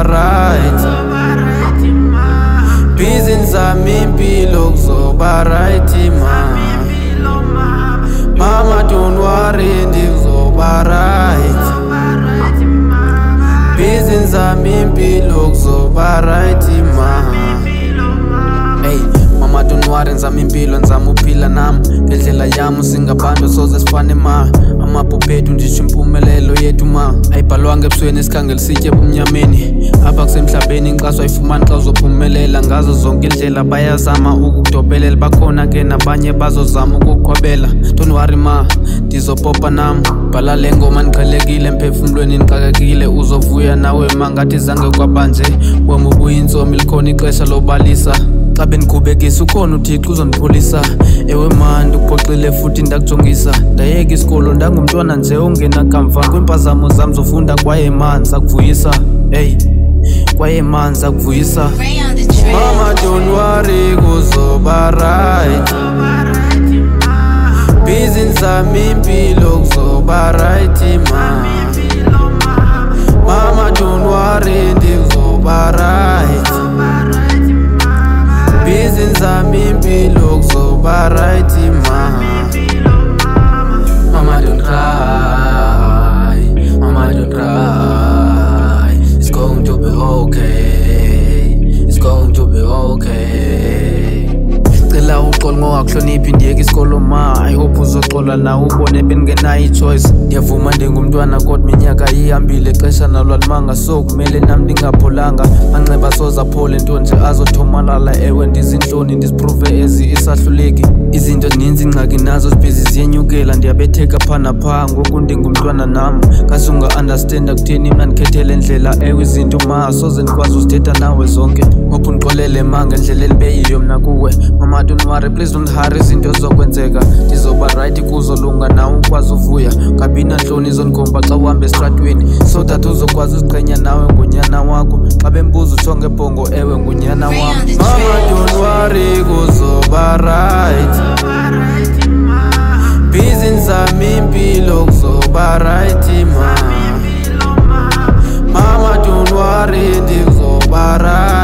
kuzoba right. Busy nzami impilo kuzoba right ma. Mama don't worry ndikuzoba right. Busy nzami impilo kuzoba right ma. Hey mama don't worry nzami impilo nzama uphila nami ngendlela yami singabantu soze sifane ma. Amapuphethu ndisho impumelelo yethu ma. Ayibhalwanga ebusweni isikhangela sitye ebumnyameni. Apha kusemhlabeni inkxaso ayifumani xa uzophumelela. Ngazo zonke indlela bayazama ukukudobelela. Bakhona ke nabanye bazozama ukuqhwabela. Don't worry ma ndizopopa nam. Bhala le ngoma ndiqhelekile emphefumlweni ndixakekile. Uzovuya nawe ma ngathi zange kwabanje. Wam ubuyintsomi likhona ixesha lobalisa. Xa bendikhubekisa ukhona uThixo uzondipholisa. Ewe ma ndikuphoxile futhi ndakujongisa. Ndayeka isikolo ndangumntwana nje ongena kamva. Kwimpazamo zam zofunda kwaye ma ndizakuvuyisa. Hey kwaye ma ndizakuvuyisa. Mama don't worry kuzoba right. Busy nzami impilo kuzoba right ma. Mama don't worry ndikuzoba right. Busy nzami impilo kuzoba right ma. Mama don't cry, mama don't cry. It's going to be okay, it's going to be okay. Cela uxolo ngowakuhloniphi ndiyeka isikolo ma. I hope uzoxola nawe ubone bendingenayo ichoice. Ndiyavuma ndingumntwana kodwa iminyaka ihambile. Ixesha nalo alimanga so kumele nam ndingapholanga. Manxeba soze aphole nto nje azothomalala. Ewe ndizintloni ndiziprove ezi isahluleki. Izinto zininzi ingxaki nazo zibhizi ziyenyukela. Ndiyabetheka pha napha ngoku ndingumntwana nam. Kasunga-understanda kutheni mna ndikhethele ndlela. Ewe izinto ma soze ndikwazi uzithetha nawe zonke. Ngophu ndiqolele ma ngendlela elibeyiyo mna kuwe. Mama don't worry please don't hurry izinto zizokwenzeka. Ndizoba right kuzolunga nawe ukwazi uvuya. Kabina ntloni zondikhomba xa uhambe estratweni. So that uzokwazi uziqhenya nawe ngunyana wakho. Xa bembuza utsho ngebhongo ewe ngunyana wam. Mama don't worry kuzoba right. Busy nzami impilo kuzoba right ma. Mama don't worry ndikuzoba right.